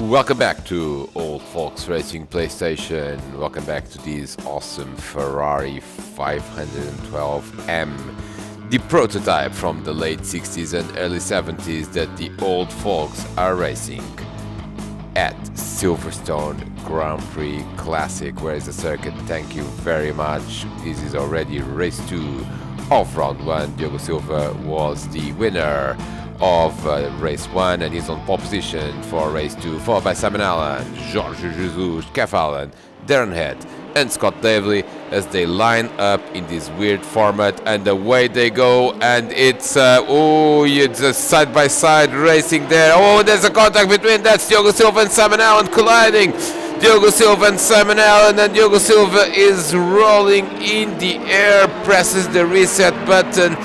Welcome back to Old Folks Racing PlayStation. Welcome back to this awesome Ferrari 512M, the prototype from the late 60s and early 70s that the old folks are racing at Silverstone Grand Prix Classic. Where is the circuit? Thank you very much. This is already race 2 of round 1. Diogo Silva was the winner of race 1 and he's on pole position for race 2, followed by Simon Allen, Jorge Jesus, Kev Allen, Darren Head and Scott Davely as they line up in this weird format, and away they go, and it's it's a side-by-side racing there. Oh, there's a contact between that's Diogo Silva and Simon Allen colliding. Diogo Silva and Simon Allen, and Diogo Silva is rolling in the air, presses the reset button.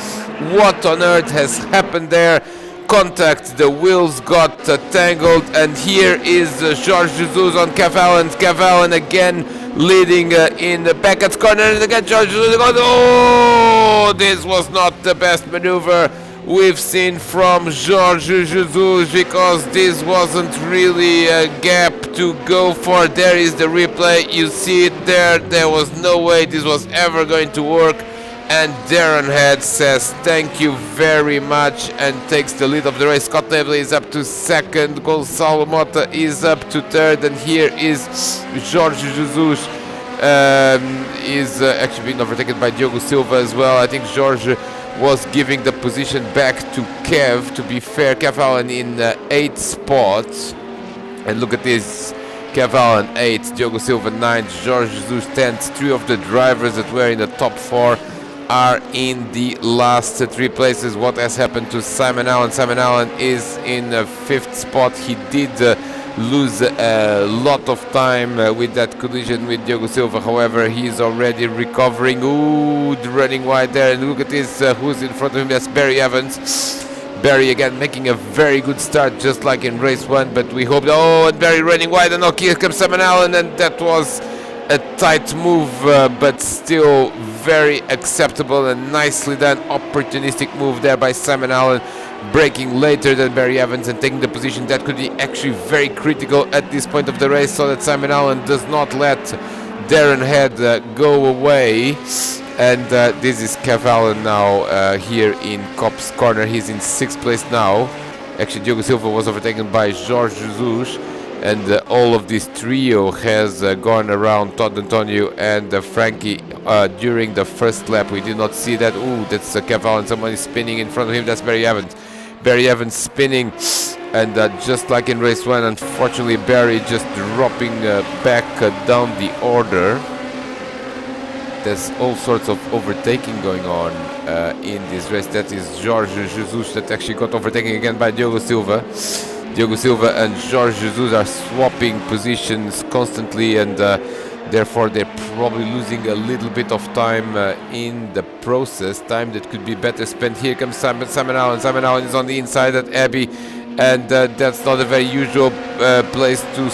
What on earth has happened there? Contact, the wheels got tangled, and here is Jorge Jesus on Kev Allen. Kev Allen again leading in the back at corner, and again Jorge Jesus goes, oh, this was not the best maneuver we've seen from Jorge Jesus, because this wasn't really a gap to go for. There is the replay, you see it there. There was no way this was ever going to work. And Darren Head says thank you very much and takes the lead of the race. Scott Davely is up to second, Gonçalo Mota is up to third, and here is Jorge Jesus is actually being overtaken by Diogo Silva as well. I think Jorge was giving the position back to Kev. To be fair, Kev Allen in 8th spot, and look at this. Kev Allen 8th, Diogo Silva 9th, Jorge Jesus 10th. 3 of the drivers that were in the top 4 are in the last 3 places. What has happened to Simon Allen? Simon Allen is in 5th spot. He did lose a lot of time with that collision with Diogo Silva. However, he is already recovering. Ooh, running wide there. And look at this, who's in front of him? That's Barry Evans. Barry again making a very good start, just like in race 1, but we hope. Oh, and Barry running wide, and here comes Simon Allen, and that was a tight move, but still very acceptable and nicely done. Opportunistic move there by Simon Allen, braking later than Barry Evans and taking the position that could be actually very critical at this point of the race, so that Simon Allen does not let Darren Head go away. And this is Kev Allen now here in Cop's corner. He's in 6th place now. Actually, Diogo Silva was overtaken by Jorge Jesus, and all of this trio has gone around Todd Antonio and Frankie during the first lap. We did not see that. Ooh, that's Kev Allen. Someone is spinning in front of him. That's Barry Evans. Barry Evans spinning, and just like in race 1, unfortunately Barry just dropping back down the order. There's all sorts of overtaking going on in this race. That is Jorge Jesus that actually got overtaken again by Diogo Silva. Diogo Silva and Jorge Jesus are swapping positions constantly, and therefore they're probably losing a little bit of time in the process. Time that could be better spent. Here comes Simon Allen. Simon Allen is on the inside at Abbey, and that's not a very usual place to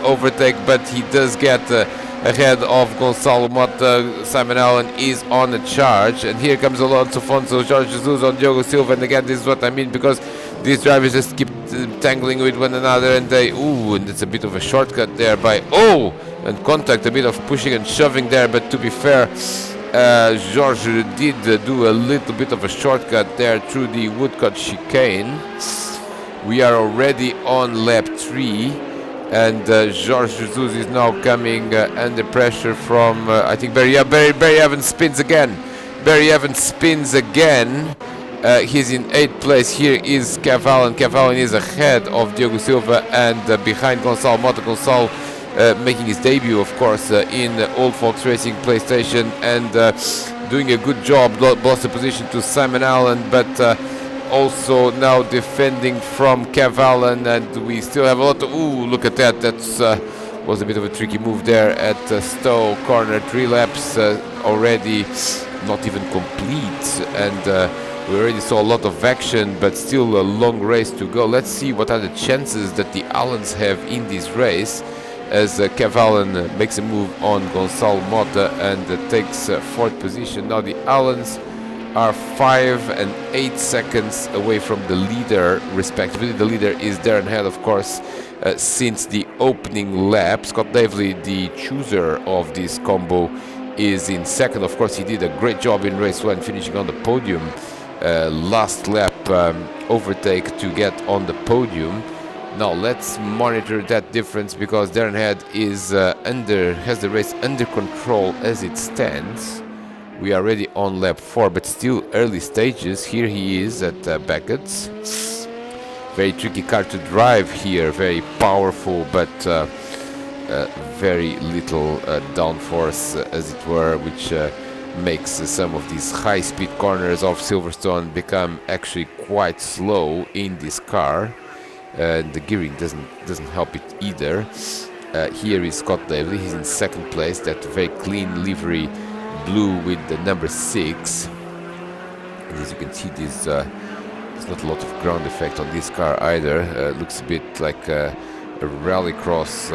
overtake, but he does get ahead of Gonçalo Mota. Simon Allen is on a charge, and here comes Alonso Fonso, Jorge Jesus on Diogo Silva, and again this is what I mean, because these drivers just keep tangling with one another, and they, ooh, and it's a bit of a shortcut there by, oh, and contact, a bit of pushing and shoving there, but to be fair, Jorge did do a little bit of a shortcut there through the Woodcut chicane. We are already on lap 3. And Jorge Jesus is now coming under pressure from, I think, Barry Evans spins again. Barry Evans spins again. He's in 8th place. Here is Kev Allen. Kev Allen is ahead of Diogo Silva and behind Gonçalo Mota. Gonçalo making his debut, of course, in Old Folks Racing PlayStation, and doing a good job. Lost the position to Simon Allen, but also now defending from Kev Allen, and we still have a lot of, ooh, look at that. That's was a bit of a tricky move there at Stowe corner. 3 laps already not even complete, and we already saw a lot of action, but still a long race to go. Let's see what are the chances that the Allens have in this race, as Kev Allen makes a move on Gonçalo Mota and takes 4th position. Now the Allens are 5 and 8 seconds away from the leader, respectively. The leader is Darren Head, of course, since the opening lap. Scott Davely, the chooser of this combo, is in second. Of course, he did a great job in race 1, finishing on the podium. Last lap overtake to get on the podium. Now let's monitor that difference, because Darren Head is has the race under control as it stands. We are already on lap 4, but still early stages. Here he is at Beckett's. Very tricky car to drive here, very powerful, but very little downforce, as it were, which makes some of these high-speed corners of Silverstone become actually quite slow in this car. The gearing doesn't help it either. Here is Scott Davely. He's in second place. That very clean livery, blue with the number 6. And as you can see, there's not a lot of ground effect on this car either. Looks a bit like a rallycross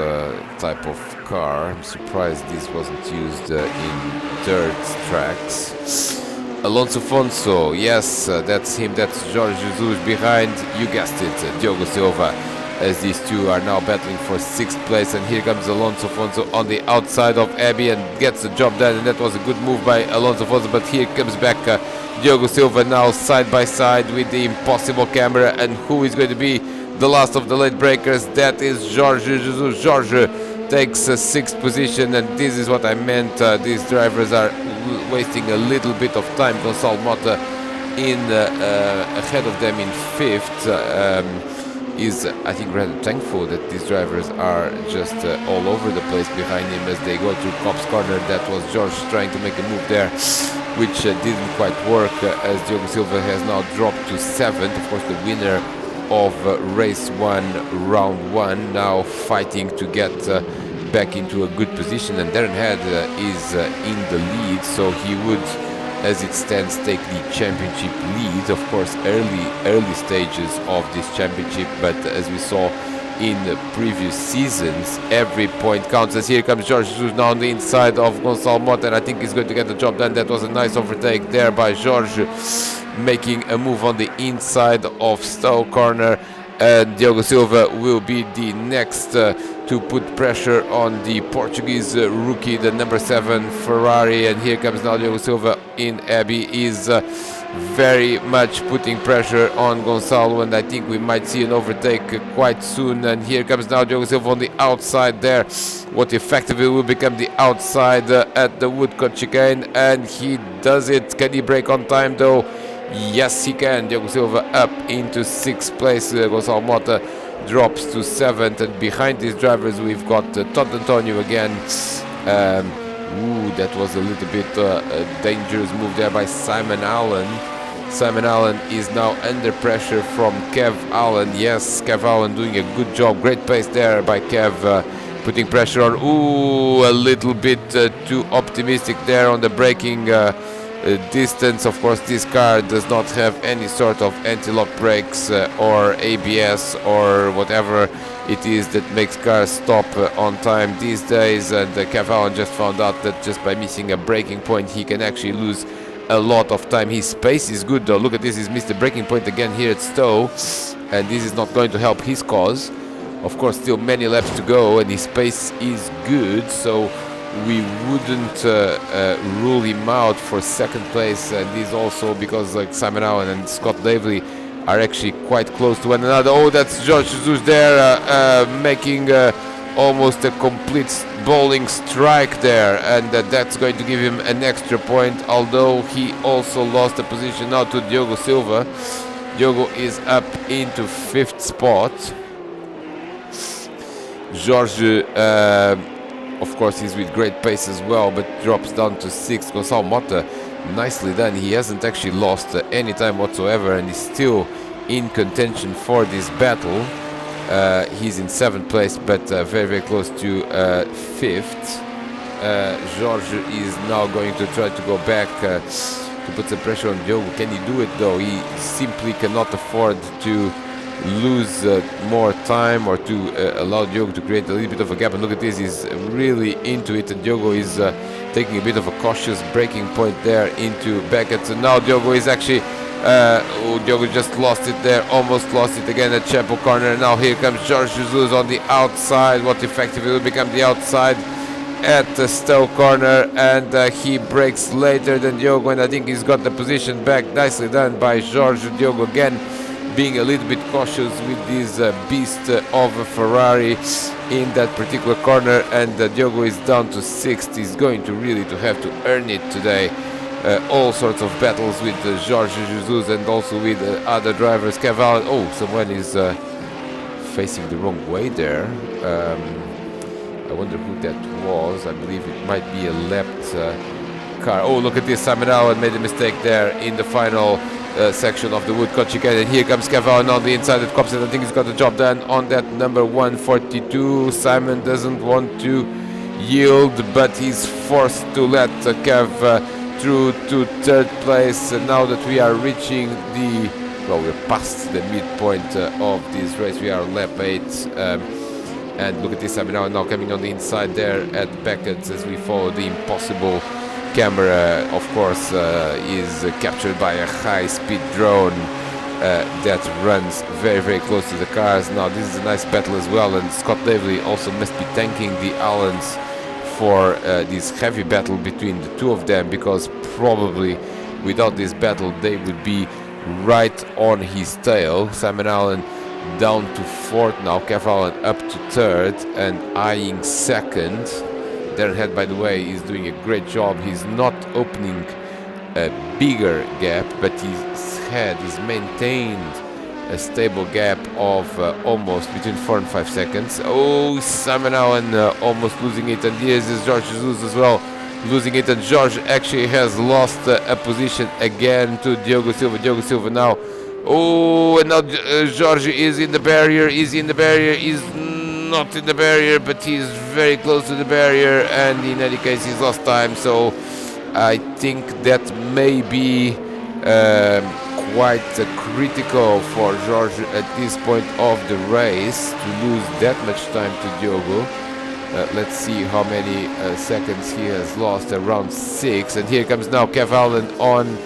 type of car. I'm surprised this wasn't used in dirt tracks. Alonso Fonso, yes, that's him, that's Jorge Jesus behind, you guessed it, Diogo Silva, as these two are now battling for 6th place. And here comes Alonso Fonso on the outside of Abbey and gets the job done, and that was a good move by Alonso Fonso. But here comes back Diogo Silva now side by side with the impossible camera, and who is going to be the last of the late breakers? That is Jorge Jesus. Jorge takes a 6th position, and this is what I meant. These drivers are wasting a little bit of time. Gonçalo Mota in ahead of them in 5th. Is, I think, rather thankful that these drivers are just all over the place behind him as they go to Cops Corner. That was George trying to make a move there, which didn't quite work, as Diogo Silva has now dropped to 7th. Of course, the winner of race 1, round 1, now fighting to get back into a good position. And Darren Head is in the lead, so he would, as it stands, take the championship lead. Of course, early stages of this championship, but as we saw in the previous seasons, every point counts. As here comes Jorge Jesus now on the inside of Gonçalo Mota, and I think he's going to get the job done. That was a nice overtake there by Jorge, making a move on the inside of Stowe Corner, and Diogo Silva will be the next to put pressure on the Portuguese rookie, the number 7 Ferrari. And here comes now Diogo Silva in Abbey, is very much putting pressure on Gonçalo, and I think we might see an overtake quite soon. And here comes now Diogo Silva on the outside there, what effectively will become the outside at the Woodcote chicane, and he does it. Can he brake on time though? Yes, he can. Diogo Silva up into 6th place. Gonçalo Mota drops to 7th, and behind these drivers we've got Todd Antonio again. That was a little bit a dangerous move there by Simon Allen. Simon Allen is now under pressure from Kev Allen. Yes, Kev Allen doing a good job. Great pace there by Kev, putting pressure on. A little bit too optimistic there on the braking distance. Of course, this car does not have any sort of anti-lock brakes or ABS or whatever it is that makes cars stop on time these days. And Kev Allen just found out that just by missing a braking point, he can actually lose a lot of time. His pace is good though. Look at this, he's missed the braking point again here at Stowe, and this is not going to help his cause. Of course, still many laps to go, and his pace is good, so we wouldn't rule him out for 2nd place. And this also because like Simon Allen and Scott Davely are actually quite close to one another. That's Jorge Jesus there, making almost a complete bowling strike there, and that's going to give him an extra point, although he also lost the position now to Diogo Silva. Diogo is up into 5th spot. Jorge, of course, he's with great pace as well, but drops down to 6th. Gonçalo Mota, nicely done. He hasn't actually lost any time whatsoever, and is still in contention for this battle. He's in 7th place, but very, very close to 5th. Jorge is now going to try to go back to put some pressure on Diogo. Can he do it though? He simply cannot afford to lose more time or to allow Diogo to create a little bit of a gap. And look at this, he's really into it, and Diogo is taking a bit of a cautious braking point there into Beckett. So now Diogo is actually Diogo just lost it there, almost lost it again at Chapel Corner. Now here comes Jorge Jesus on the outside, what effectively will become the outside at the Stowe Corner, and he brakes later than Diogo, and I think he's got the position back. Nicely done by Jorge. Diogo again being a little bit cautious with this beast of a Ferrari in that particular corner, and Diogo is down to 6th. He's going to really have to earn it today. All sorts of battles with Jorge Jesus and also with other drivers. Cavallo, oh, someone is facing the wrong way there. I wonder who that was. I believe it might be a left car. Oh, look at this. Simon Allen made a mistake there in the final section of the Woodcote chicane. And here comes Cavallo on the inside at Copson. I think he's got the job done on that number 142. Simon doesn't want to yield, but he's forced to let Cav through to 3rd place. Now that we are reaching the, well, we're past the midpoint of this race. We are on lap 8. And look at this, I'm now coming on the inside there at Beckett as we follow the impossible camera. Of course, is captured by a high-speed drone that runs very close to the cars. Now this is a nice battle as well, and Scott Davely also must be thanking the Allens for this heavy battle between the two of them, because probably without this battle they would be right on his tail. Simon Allen down to 4th now, Cavallo up to 3rd and eyeing 2nd. Darren Head, by the way, is doing a great job. He's not opening a bigger gap, but his head is maintained a stable gap of almost between 4 and 5 seconds. Oh, Simon Allen almost losing it, and here's Jorge Jesus as well losing it, and Jorge actually has lost a position again to Diogo Silva. Diogo Silva now. Oh, and now Jorge is in the barrier. Is he in the barrier? He's not in the barrier, but he's very close to the barrier, and in any case he's lost time. So I think that may be quite critical for Jorge at this point of the race to lose that much time to Diogo. Let's see how many seconds he has lost. Around 6. And here comes now Cavallo on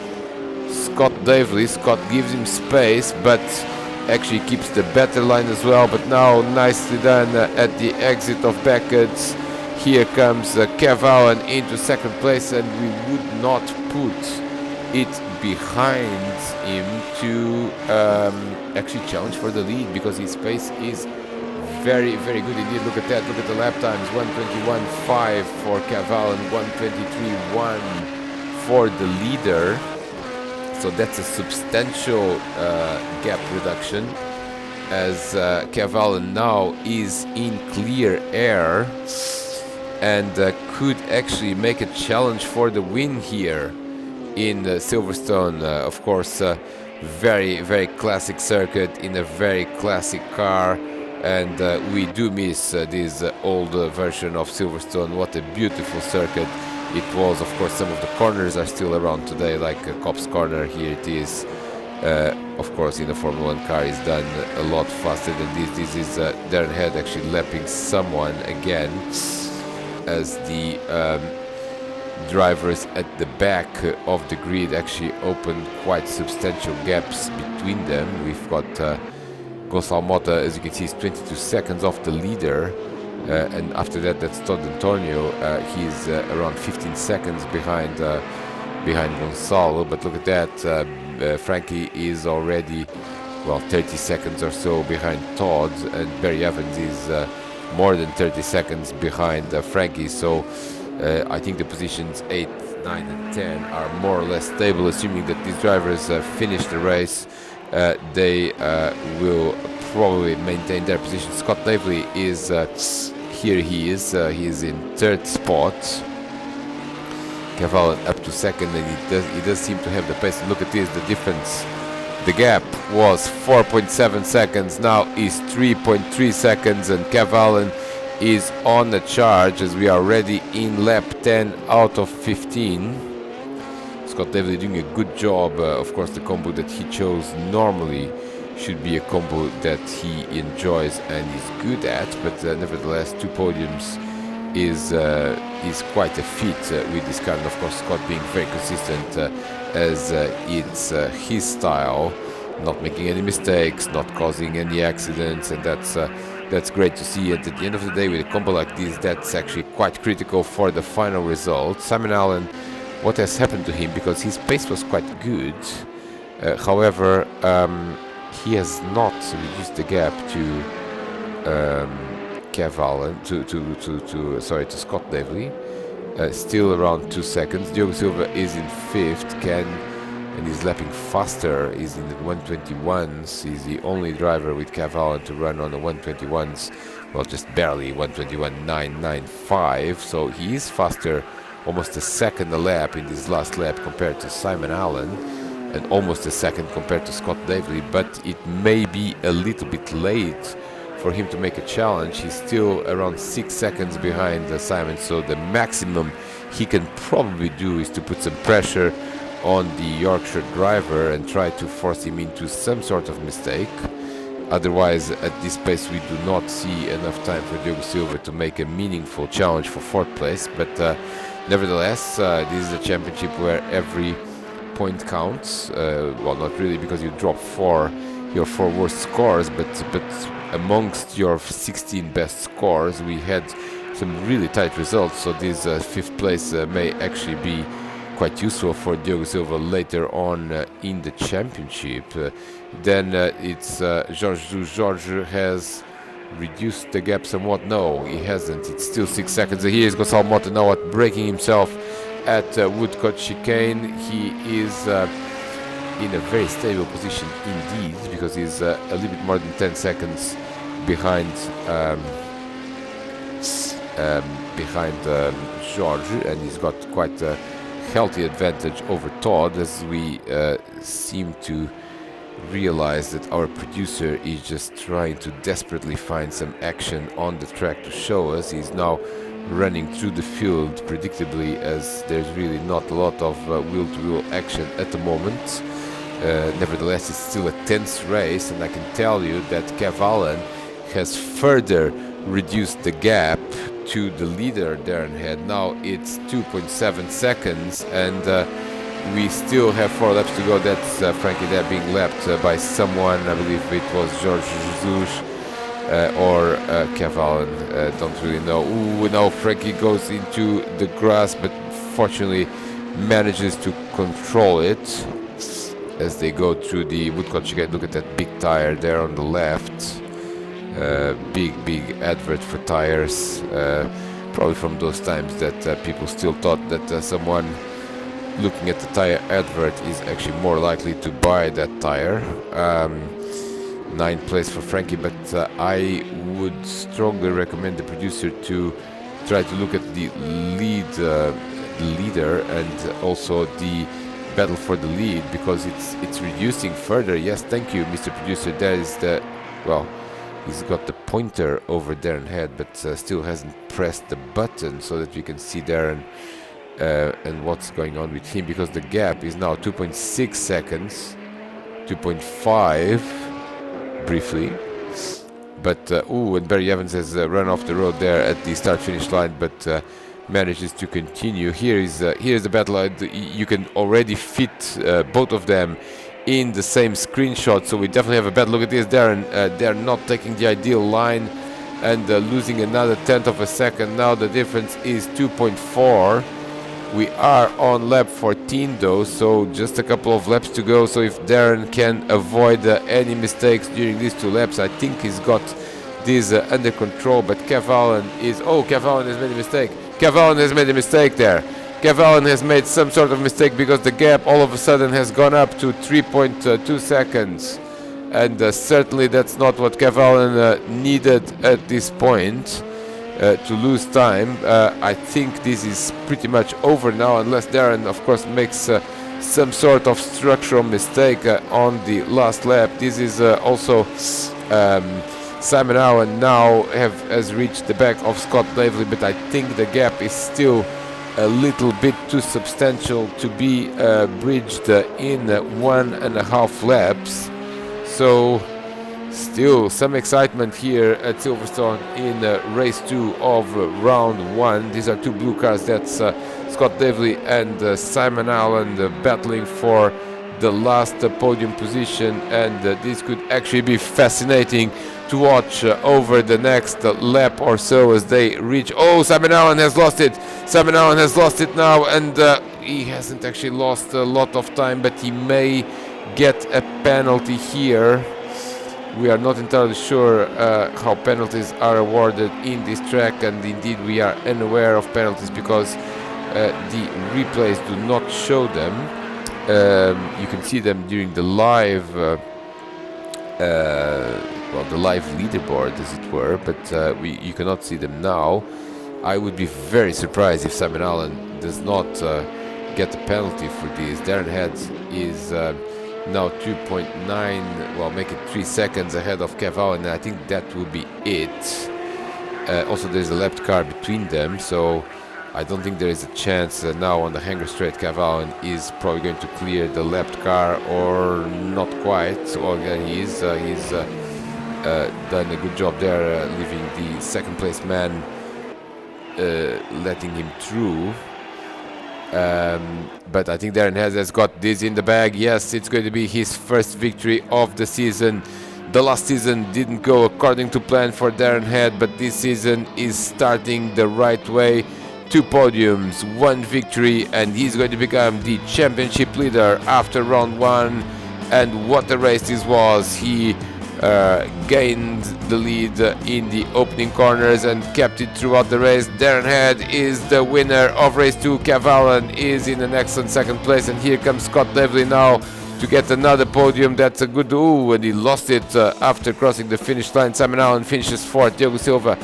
Scott Davely. Scott gives him space, but actually keeps the better line as well. But now nicely done at the exit of Beckett. Here comes Cavallo into 2nd place, and we would not put it behind him to actually challenge for the lead, because his pace is very good indeed. Look at that. Look at the lap times. 1:21.5 for Cavallo and 1:23.1 for the leader. So that's a substantial gap reduction, as Cavallo now is in clear air and could actually make a challenge for the win here in Silverstone. Of course, very classic circuit in a very classic car, and we do miss this old version of Silverstone. What a beautiful circuit it was. Of course, some of the corners are still around today, like Copse Corner. Here it is. Of course, in a Formula 1 car is done a lot faster than this. This is Darren Head actually lapping someone again, as the drivers at the back of the grid actually opened quite substantial gaps between them. We've got Gonçalo Mota, as you can see, is 22 seconds off the leader, and after that, that's Todd Antonio. He's around 15 seconds behind Gonçalo. But look at that, Frankie is already, well, 30 seconds or so behind Todd, and Barry Evans is more than 30 seconds behind Frankie. So I think the positions 8, 9 and 10 are more or less stable. Assuming that these drivers finish the race, they will probably maintain their position. Scott Davely is here. He is in 3rd spot. Cavallo up to 2nd, and he does seem to have the pace. Look at this, the difference. The gap was 4.7 seconds, now is 3.3 seconds, and Cavallo is on the charge, as we are already in lap 10 out of 15. Scott Davely doing a good job. Of course, the combo that he chose normally should be a combo that he enjoys and is good at, but nevertheless 2 podiums is quite a feat with this car, and of course Scott being very consistent as it's his style, not making any mistakes, not causing any accidents, and that's great to see. And at the end of the day, with a combo like this, that's actually quite critical for the final result. Simon Allen, what has happened to him, because his pace was quite good, however he has not reduced the gap to Kev Allen, to Scott Davely, still around 2 seconds. Diogo Silva is in 5th, and he's lapping faster. He's in the 121s. He's the only driver with Kev Allen to run on the 121s. Well, just barely 121.995. So he is faster, almost a second a lap in this last lap compared to Simon Allen, and almost a second compared to Scott Davely. But it may be a little bit late for him to make a challenge. He's still around 6 seconds behind Simon, so the maximum he can probably do is to put some pressure on the Yorkshire driver and try to force him into some sort of mistake. Otherwise, at this pace, we do not see enough time for Diogo Silva to make a meaningful challenge for 4th place. But nevertheless, this is a championship where every point counts. Well, not really, because you drop your 4 worst scores, but amongst your 16 best scores, we had some really tight results. So this 5th place may actually be quite useful for Diogo Silva later on in the championship. Then it's Jorge has reduced the gap somewhat. No, he hasn't. It's still 6 seconds. Here is Gonçalo Mota now at breaking himself at Woodcote chicane. He is in a very stable position indeed, because he's a little bit more than 10 seconds behind George, and he's got quite a healthy advantage over Todd, as we seem to realize that our producer is just trying to desperately find some action on the track to show us. He's now running through the field predictably, as there's really not a lot of wheel-to-wheel action at the moment. Nevertheless, it's still a tense race, and I can tell you that Kev Allen has further reduced the gap to the leader, Darren Head. Now it's 2.7 seconds, and we still have 4 laps to go. That's Frankie there being lapped by someone. I believe it was Jorge Jesus or Kev Allen. Don't really know. Ooh, now Frankie goes into the grass, but fortunately manages to control it as they go through the Woodcote chicane. Look at that big tire there on the left. Big advert for tires. Probably from those times that people still thought that someone looking at the tire advert is actually more likely to buy that tire. 9th place for Frankie, but I would strongly recommend the producer to try to look at the leader and also the battle for the lead, because it's reducing further. Yes, thank you, Mr. Producer. There is the, well, he's got the pointer over Darren Head, but still hasn't pressed the button so that we can see Darren and what's going on with him, because the gap is now 2.6 seconds, 2.5 briefly. But and Barry Evans has run off the road there at the start-finish line, but manages to continue. Here's the battle. You can already fit both of them in the same screenshot, so we definitely have a bad look at this. Darren, they're not taking the ideal line and losing another 1/10 of a second. Now the difference is 2.4. We are on lap 14 though, so just a couple of laps to go. So if Darren can avoid any mistakes during these 2 laps, I think he's got this under control. But Kev Allen Kev Allen has made a mistake. Kev Allen has made a mistake there. Kev Allen has made some sort of mistake, because the gap all of a sudden has gone up to 3.2 seconds. And certainly that's not what Kev Allen needed at this point to lose time. I think this is pretty much over now, unless Darren, of course, makes some sort of structural mistake on the last lap. This is also Simon Allen now has reached the back of Scott Davely, but I think the gap is still a little bit too substantial to be bridged in 1.5 laps. So still some excitement here at Silverstone in race 2 of round 1. These are two blue cars. That's Scott Davley and Simon Allen battling for the last podium position, and this could actually be fascinating to watch over the next lap or so as they reach. Oh, Simon Allen has lost it. Simon Allen has lost it now, and he hasn't actually lost a lot of time, but he may get a penalty here. We are not entirely sure how penalties are awarded in this track, and indeed we are unaware of penalties because the replays do not show them. You can see them during the live, the live leaderboard, as it were, but you cannot see them now. I would be very surprised if Simon Allen does not get a penalty for this. Darren Head is now 2.9, well, make it 3 seconds ahead of Kev Allen, and I think that will be it. Also, there's a left car between them, so I don't think there is a chance now on the hanger straight. Kev Allen is probably going to clear the left car, or not quite. So again, he's done a good job there, leaving the second place man, letting him through. But I think Darren has got this in the bag. Yes, it's going to be his first victory of the season. The last season didn't go according to plan for Darren Head, but this season is starting the right way. 2 podiums, 1 victory, and he's going to become the championship leader after round 1. And what a race this was. He gained the lead in the opening corners and kept it throughout the race. Darren Head is the winner of race 2. Kev Allen is in an excellent second place, and here comes Scott Davley now to get another podium. That's a good, and he lost it after crossing the finish line. Simon Allen finishes 4th. Diogo Silva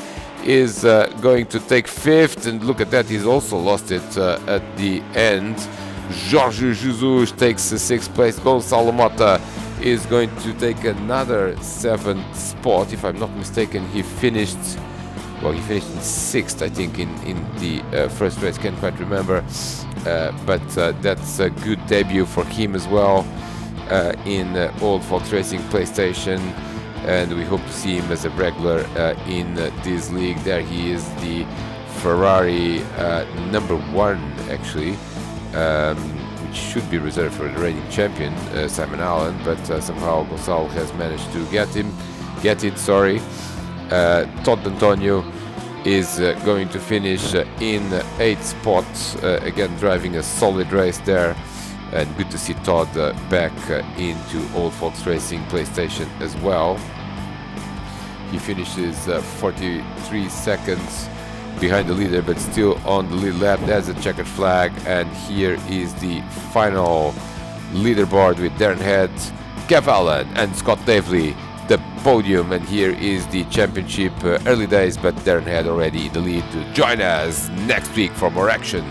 is going to take 5th, and look at that, he's also lost it at the end. Jorge Jesus takes 6th place. Gonçalo Mota is going to take another 7th spot. If I'm not mistaken, he finished in 6th, I think, in the first race. Can't quite remember, but that's a good debut for him as well in Old Fox Racing PlayStation, and we hope to see him as a regular in this league. There he is, the Ferrari number 1, actually, which should be reserved for the reigning champion, Simon Allen, but somehow Gonçalo has managed to get it. Todd Antonio is going to finish in 8th spot, again driving a solid race there, and good to see Todd back into Old Fox Racing PlayStation as well. He finishes 43 seconds behind the leader, but still on the lead lap. There's a checkered flag, and here is the final leaderboard with Darren Head, Kev Allen and Scott Davley, the podium, and here is the championship. Early days, but Darren Head already in the lead. Join us next week for more action.